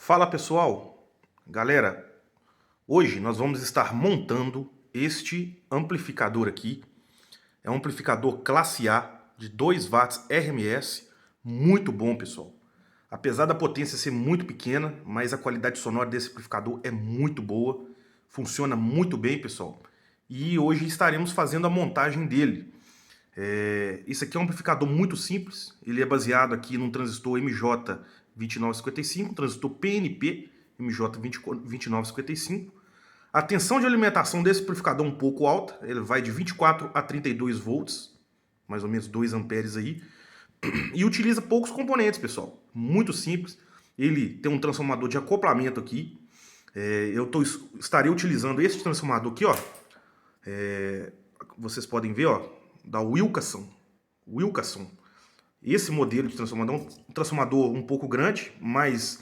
Fala pessoal, galera, hoje nós vamos estar montando este amplificador aqui. É um amplificador classe A de 2 watts RMS, muito bom pessoal. Apesar da potência ser muito pequena, mas a qualidade sonora desse amplificador é muito boa, funciona muito bem pessoal. E hoje estaremos fazendo a montagem dele. Esse aqui é um amplificador muito simples, ele é baseado aqui num transistor MJ2955, transistor PNP MJ2955. A tensão de alimentação desse amplificador é um pouco alta, ele vai de 24 a 32 volts, mais ou menos 2 amperes aí, e utiliza poucos componentes, pessoal, muito simples. Ele tem um transformador de acoplamento aqui, estarei utilizando esse transformador aqui, ó, vocês podem ver, ó, da Wilkinson. Esse modelo de transformador é um transformador um pouco grande, mas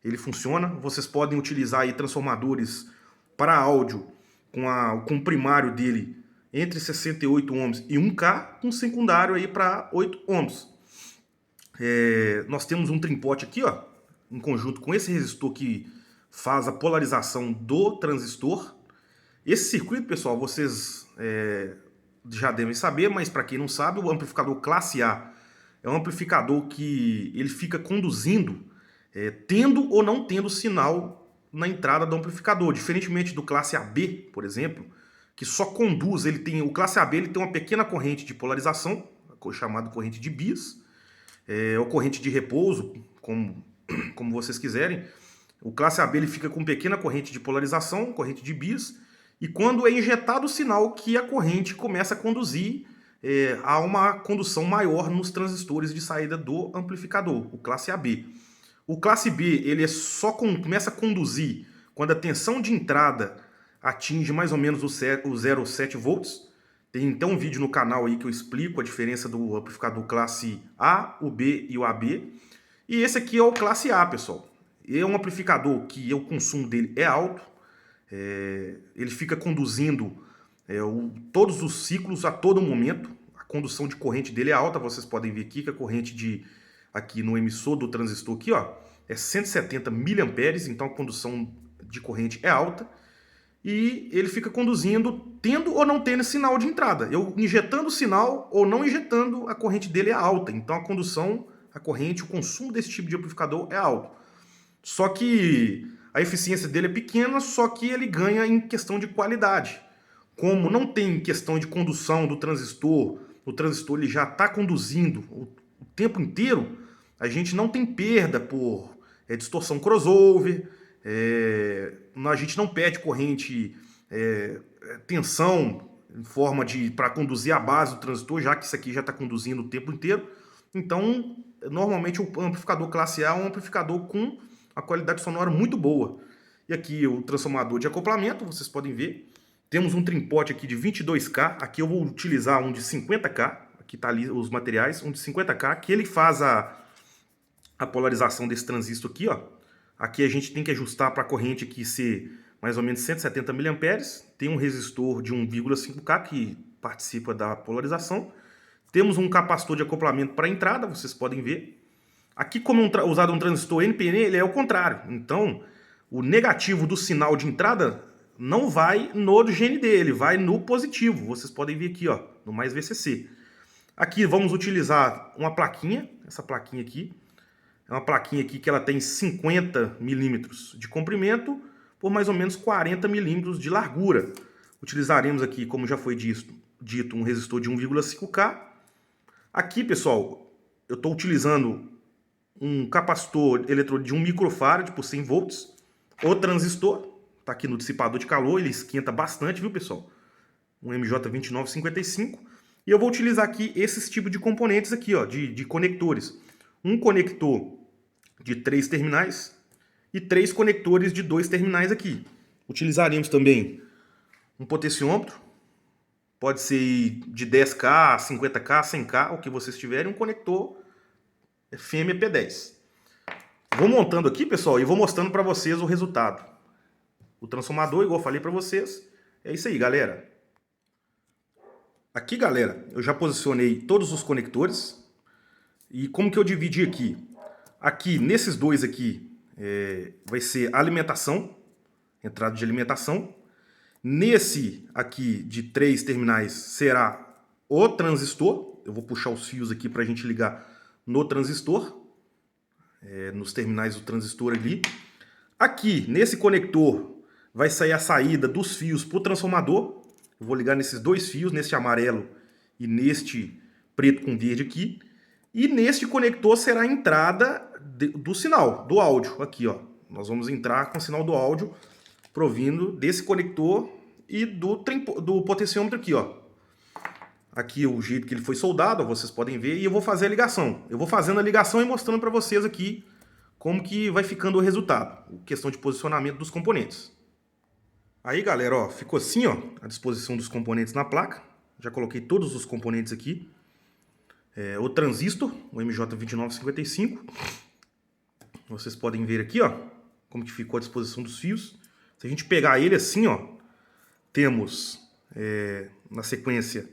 ele funciona. Vocês podem utilizar aí transformadores para áudio com o primário dele entre 68 ohms e 1K, com secundário aí para 8 ohms. Nós temos um trimpote aqui, ó, em conjunto com esse resistor que faz a polarização do transistor. Esse circuito, pessoal, vocês já devem saber, mas para quem não sabe, o amplificador classe A é um amplificador que ele fica conduzindo, tendo ou não tendo sinal na entrada do amplificador, diferentemente do classe AB, por exemplo, que só conduz. O classe AB ele tem uma pequena corrente de polarização, chamada corrente de bias, ou corrente de repouso, como vocês quiserem. O classe AB ele fica com pequena corrente de polarização, corrente de bias, e quando é injetado o sinal que a corrente começa a conduzir a uma condução maior nos transistores de saída do amplificador, o classe AB. O classe B ele só começa a conduzir quando a tensão de entrada atinge mais ou menos os 0,7 volts. Tem então um vídeo no canal aí que eu explico a diferença do amplificador classe A, o B e o AB. E esse aqui é o classe A, pessoal. É um amplificador que o consumo dele é alto. Ele fica conduzindo todos os ciclos a todo momento. A condução de corrente dele é alta, vocês podem ver aqui que a corrente aqui no emissor do transistor aqui, ó, é 170 miliamperes, então a condução de corrente é alta. E ele fica conduzindo, tendo ou não tendo sinal de entrada. Eu injetando o sinal ou não injetando, a corrente dele é alta. Então a condução, a corrente, o consumo desse tipo de amplificador é alto. Só que a eficiência dele é pequena, só que ele ganha em questão de qualidade. Como não tem questão de condução do transistor, o transistor ele já está conduzindo o tempo inteiro, a gente não tem perda por distorção crossover, a gente não perde corrente, tensão em forma para conduzir a base do transistor, já que isso aqui já está conduzindo o tempo inteiro. Então, normalmente o amplificador classe A é um amplificador com a qualidade sonora muito boa. E aqui o transformador de acoplamento, vocês podem ver. Temos um trimpote aqui de 22K, aqui eu vou utilizar um de 50K, aqui tá ali os materiais, um de 50K, que ele faz a polarização desse transistor aqui, ó. Aqui a gente tem que ajustar para a corrente aqui ser mais ou menos 170 miliamperes. Tem um resistor de 1,5K que participa da polarização. Temos um capacitor de acoplamento para entrada, vocês podem ver. Aqui, como usado um transistor NPN, ele é o contrário. Então, o negativo do sinal de entrada não vai no GND, ele vai no positivo. Vocês podem ver aqui, ó, no mais VCC. Aqui vamos utilizar uma plaquinha, essa plaquinha aqui. É uma plaquinha aqui que ela tem 50 milímetros de comprimento por mais ou menos 40 milímetros de largura. Utilizaremos aqui, como já foi dito, um resistor de 1,5K. Aqui, pessoal, eu estou utilizando um capacitor eletrônico de 1 microfarad por 100 volts. O transistor está aqui no dissipador de calor, ele esquenta bastante, viu, pessoal? Um MJ2955. E eu vou utilizar aqui esses tipos de componentes aqui, ó, de conectores. Um conector de 3 terminais e 3 conectores de 2 terminais aqui. Utilizaremos também um potenciômetro, pode ser de 10K, 50K, 100K, o que vocês tiverem, um conector fêmea P10. Vou montando aqui, pessoal, e vou mostrando para vocês o resultado. O transformador, igual eu falei para vocês, é isso aí, galera. Aqui, galera, eu já posicionei todos os conectores. E como que eu dividi aqui? Aqui, nesses dois aqui, vai ser alimentação, entrada de alimentação. Nesse aqui de 3 terminais será o transistor. Eu vou puxar os fios aqui para a gente ligar no transistor, nos terminais do transistor ali. Aqui, nesse conector, vai sair a saída dos fios para o transformador. Eu vou ligar nesses 2 fios, neste amarelo e neste preto com verde aqui. E neste conector será a entrada do sinal, do áudio. Aqui, ó. Nós vamos entrar com o sinal do áudio provindo desse conector e do potenciômetro aqui, ó. Aqui o jeito que ele foi soldado, ó, vocês podem ver. E eu vou fazer a ligação. Eu vou fazendo a ligação e mostrando para vocês aqui como que vai ficando o resultado. Questão de posicionamento dos componentes. Aí, galera, ó, ficou assim, ó, a disposição dos componentes na placa. Já coloquei todos os componentes aqui. O transistor, o MJ2955. Vocês podem ver aqui, ó, como que ficou a disposição dos fios. Se a gente pegar ele assim, ó, temos na sequência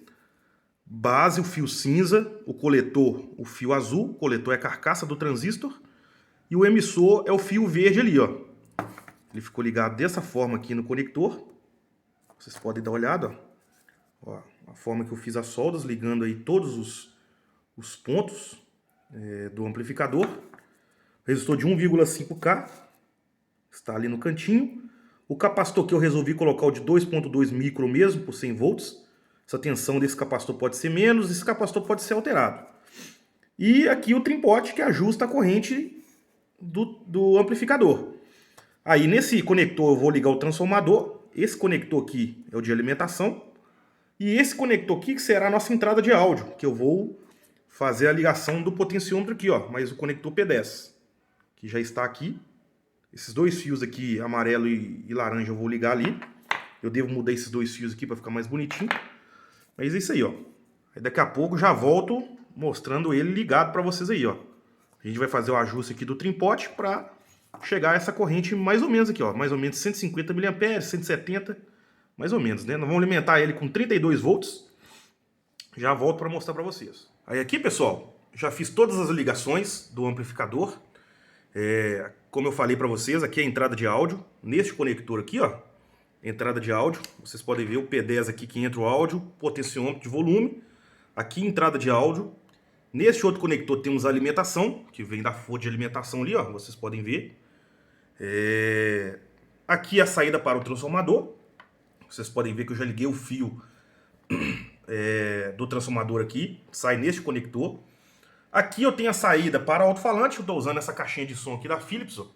base, o fio cinza, o coletor, o fio azul. O coletor é a carcaça do transistor. E o emissor é o fio verde ali, ó. Ele ficou ligado dessa forma aqui no conector. Vocês podem dar uma olhada, ó, a forma que eu fiz as soldas, ligando aí todos os pontos do amplificador. Resistor de 1,5K, está ali no cantinho. O capacitor que eu resolvi colocar o de 2,2 micro mesmo, por 100 volts. Essa tensão desse capacitor pode ser menos, esse capacitor pode ser alterado. E aqui o trimpote que ajusta a corrente do amplificador. Aí nesse conector eu vou ligar o transformador. Esse conector aqui é o de alimentação. E esse conector aqui que será a nossa entrada de áudio, que eu vou fazer a ligação do potenciômetro aqui, ó, mais o conector P10, que já está aqui. Esses 2 fios aqui, amarelo e laranja, eu vou ligar ali. Eu devo mudar esses 2 fios aqui para ficar mais bonitinho. Mas é isso aí, ó. Aí daqui a pouco já volto mostrando ele ligado para vocês aí, ó. A gente vai fazer o ajuste aqui do trimpote para chegar a essa corrente mais ou menos aqui, ó. Mais ou menos 150 mA, 170, mais ou menos, né? Nós vamos alimentar ele com 32 volts. Já volto para mostrar para vocês. Aí aqui, pessoal, já fiz todas as ligações do amplificador. Como eu falei para vocês, aqui é a entrada de áudio. Neste conector aqui, ó, entrada de áudio. Vocês podem ver o P10 aqui que entra o áudio, potenciômetro de volume. Aqui entrada de áudio. Neste outro conector temos a alimentação, que vem da fonte de alimentação ali, ó, vocês podem ver. Aqui a saída para o transformador. Vocês podem ver que eu já liguei o fio do transformador aqui, sai neste conector. Aqui eu tenho a saída para o alto-falante. Eu estou usando essa caixinha de som aqui da Philips, ó,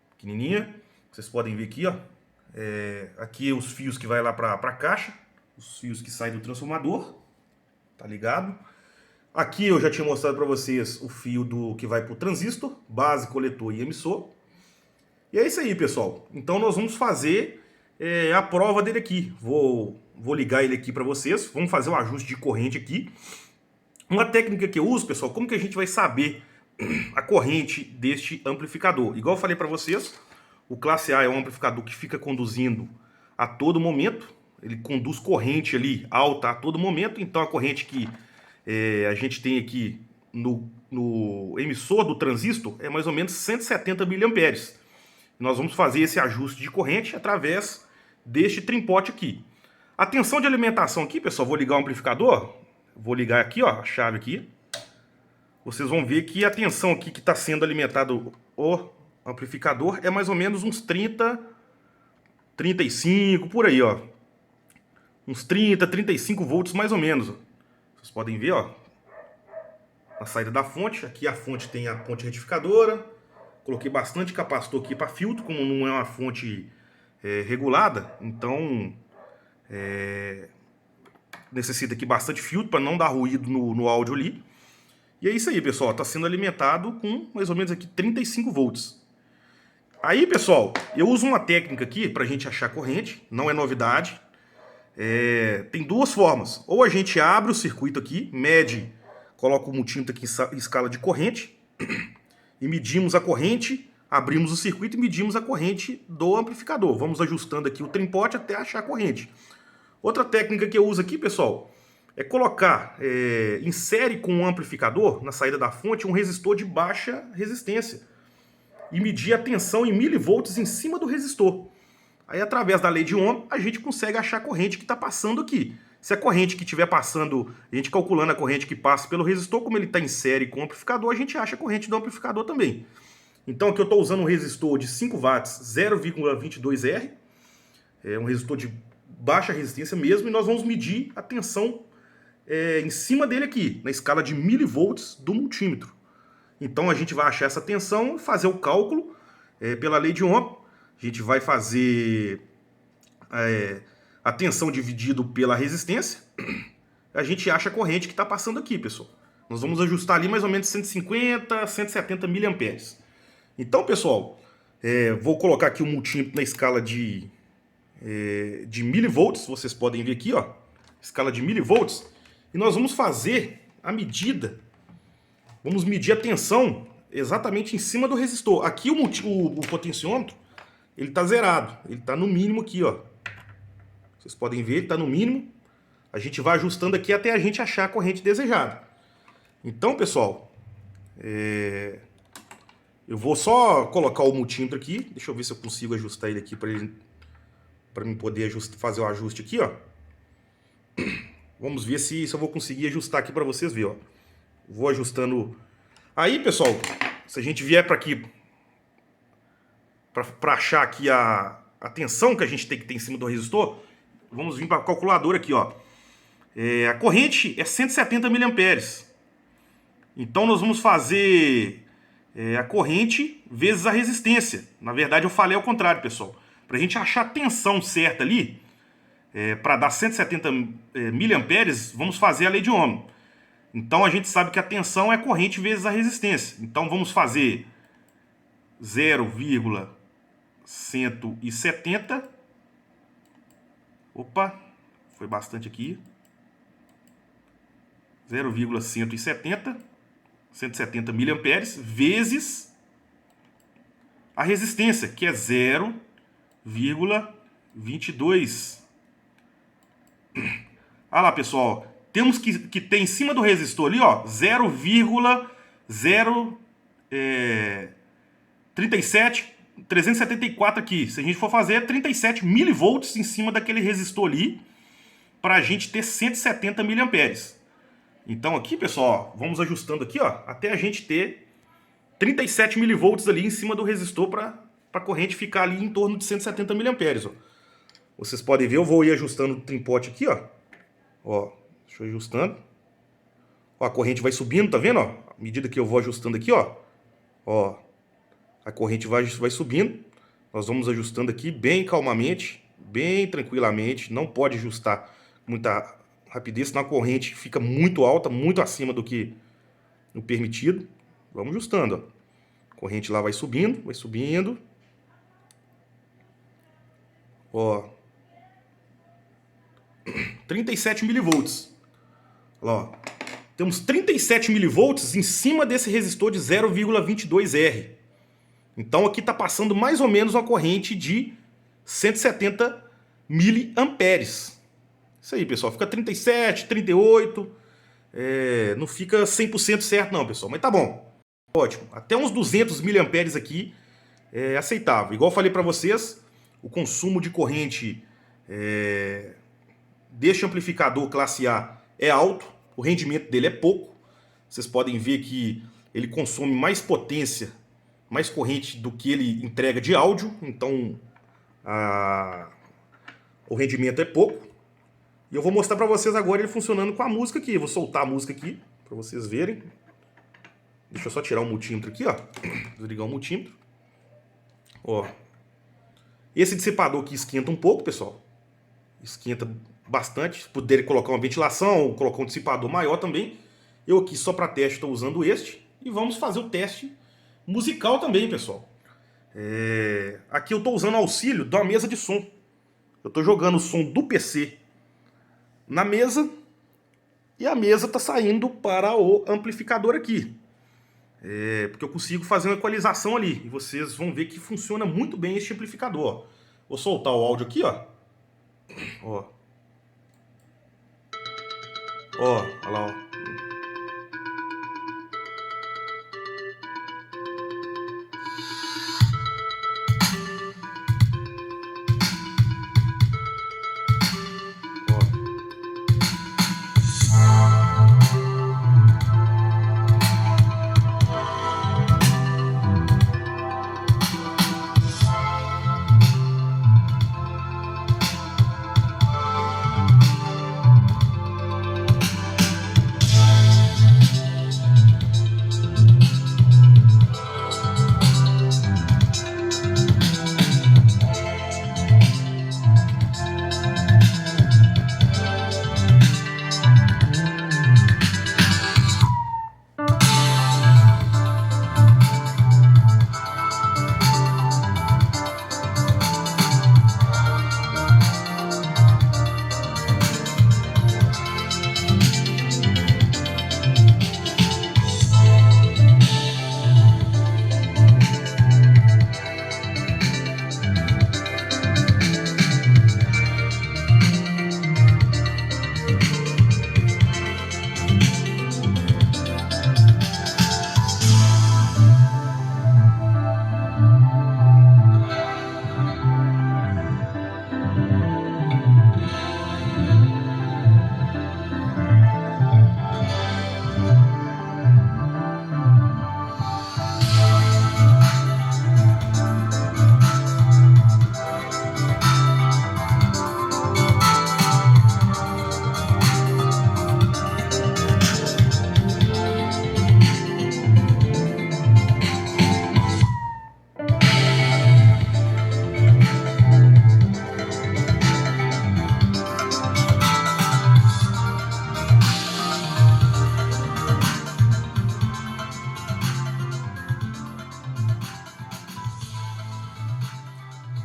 pequenininha. Vocês podem ver aqui, ó. Aqui os fios que vai lá para a caixa, os fios que saem do transformador, tá ligado? Aqui eu já tinha mostrado para vocês o fio que vai para o transistor, base, coletor e emissor. E é isso aí, pessoal. Então nós vamos fazer a prova dele aqui. Vou ligar ele aqui para vocês. Vamos fazer o ajuste de corrente aqui. Uma técnica que eu uso, pessoal, como que a gente vai saber a corrente deste amplificador? Igual eu falei para vocês, o classe A é um amplificador que fica conduzindo a todo momento. Ele conduz corrente ali alta a todo momento. Então a corrente que a gente tem aqui no emissor do transistor é mais ou menos 170 mA. Nós vamos fazer esse ajuste de corrente através deste trimpote aqui. A tensão de alimentação aqui, pessoal, vou ligar o amplificador. Vou ligar aqui, ó, a chave aqui. Vocês vão ver que a tensão aqui que está sendo alimentado o amplificador é mais ou menos uns 30, 35, por aí, ó. Uns 30, 35 volts mais ou menos. Vocês podem ver, ó, a saída da fonte. Aqui a fonte tem a ponte retificadora. Coloquei bastante capacitor aqui para filtro, como não é uma fonte regulada, então necessita aqui bastante filtro para não dar ruído no áudio ali. E é isso aí, pessoal, está sendo alimentado com mais ou menos aqui 35 volts. Aí, pessoal, eu uso uma técnica aqui para a gente achar corrente, não é novidade. Tem 2 formas. Ou a gente abre o circuito aqui, mede, coloca o multímetro aqui em escala de corrente e medimos a corrente, abrimos o circuito e medimos a corrente do amplificador. Vamos ajustando aqui o trimpote até achar a corrente. Outra técnica que eu uso aqui, pessoal, é colocar em série com o amplificador, na saída da fonte, um resistor de baixa resistência. e medir a tensão em milivolts em cima do resistor. Aí, através da lei de Ohm, a gente consegue achar a corrente que está passando aqui. Se a corrente que estiver passando, a gente calculando a corrente que passa pelo resistor, como ele está em série com o amplificador, a gente acha a corrente do amplificador também. Então aqui eu estou usando um resistor de 5 watts 0,22R, é um resistor de baixa resistência mesmo, e nós vamos medir a tensão em cima dele aqui, na escala de milivolts do multímetro. Então a gente vai achar essa tensão e fazer o cálculo pela lei de Ohm. A gente vai fazer a tensão dividido pela resistência. A gente acha a corrente que está passando aqui, pessoal. Nós vamos ajustar ali mais ou menos 150, 170 miliamperes. Então, pessoal, vou colocar aqui o multímetro na escala de milivolts. Vocês podem ver aqui, ó, escala de milivolts. E nós vamos fazer a medida. Vamos medir a tensão exatamente em cima do resistor. Aqui o potenciômetro, ele está zerado. Ele está no mínimo aqui, ó. Vocês podem ver, ele está no mínimo. A gente vai ajustando aqui até a gente achar a corrente desejada. Então, pessoal, eu vou só colocar o multímetro aqui. Deixa eu ver se eu consigo ajustar ele aqui para mim poder fazer o ajuste aqui, ó. Vamos ver se eu vou conseguir ajustar aqui para vocês verem, ó. Vou ajustando. Aí, pessoal, se a gente vier para aqui para achar aqui a tensão que a gente tem que ter em cima do resistor, vamos vir para a calculadora aqui, ó. A corrente é 170 miliamperes. Então nós vamos fazer a corrente vezes a resistência. Na verdade eu falei ao contrário, pessoal. Para a gente achar a tensão certa ali, para dar 170 miliamperes, vamos fazer a lei de Ohm. Então a gente sabe que a tensão é a corrente vezes a resistência. Então vamos fazer 0,170. Opa, foi bastante aqui. 170 miliamperes vezes a resistência, que é 0,22. Olha lá, pessoal. Temos que ter em cima do resistor ali, ó, 374 aqui. Se a gente for fazer, 37 milivolts em cima daquele resistor ali, para a gente ter 170 miliamperes. Então aqui, pessoal, ó, vamos ajustando aqui, ó, até a gente ter 37 milivolts ali em cima do resistor para a corrente ficar ali em torno de 170 miliamperes, ó. Vocês podem ver, eu vou ir ajustando o trimpote aqui, ó. Ó, deixa eu ir ajustando. Ó, a corrente vai subindo, tá vendo, ó? À medida que eu vou ajustando aqui, ó. Ó, a corrente vai subindo. Nós vamos ajustando aqui bem calmamente, bem tranquilamente. Não pode ajustar muita rapidez, senão a corrente fica muito alta, muito acima do que o permitido. Vamos ajustando, ó. A corrente lá vai subindo, vai subindo. Ó, 37 milivolts. Olha lá, ó. Temos 37 milivolts em cima desse resistor de 0,22R. Então aqui está passando mais ou menos uma corrente de 170 miliamperes. Isso aí, pessoal. Fica 37, 38. Não fica 100% certo não, pessoal. Mas tá bom. Ótimo. Até uns 200 miliamperes aqui é aceitável. Igual eu falei para vocês, o consumo de corrente deste amplificador classe A é alto. O rendimento dele é pouco. Vocês podem ver que ele consome mais potência, mais corrente do que ele entrega de áudio. Então o rendimento é pouco. E eu vou mostrar para vocês agora ele funcionando com a música aqui. Eu vou soltar a música aqui para vocês verem. Deixa eu só tirar o multímetro aqui, ó. Desligar o multímetro. Ó. Esse dissipador aqui esquenta um pouco, pessoal. Esquenta bastante. Se puder colocar uma ventilação ou colocar um dissipador maior também. Eu aqui só para teste estou usando este. E vamos fazer o teste musical também, pessoal. Aqui eu estou usando auxílio da mesa de som. Eu estou jogando o som do PC na mesa e a mesa está saindo para o amplificador aqui. Porque eu consigo fazer uma equalização ali. E vocês vão ver que funciona muito bem este amplificador. Ó. Vou soltar o áudio aqui, ó. Ó. Ó, olha lá, ó.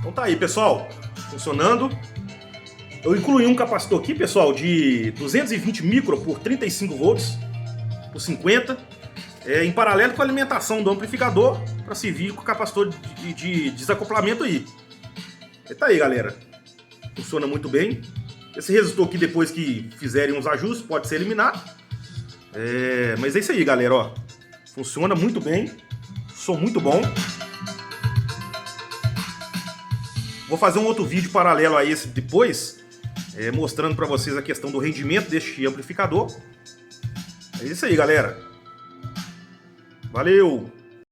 Então tá aí, pessoal, funcionando. Eu incluí um capacitor aqui, pessoal, de 220 micro por 35 volts, por 50, em paralelo com a alimentação do amplificador, para servir com o capacitor de desacoplamento aí. E tá aí, galera. Funciona muito bem. Esse resistor aqui, depois que fizerem uns ajustes, pode ser eliminado. Mas é isso aí, galera, ó. Funciona muito bem. Som muito bom. Vou fazer um outro vídeo paralelo a esse depois, mostrando para vocês a questão do rendimento deste amplificador. É isso aí, galera. Valeu!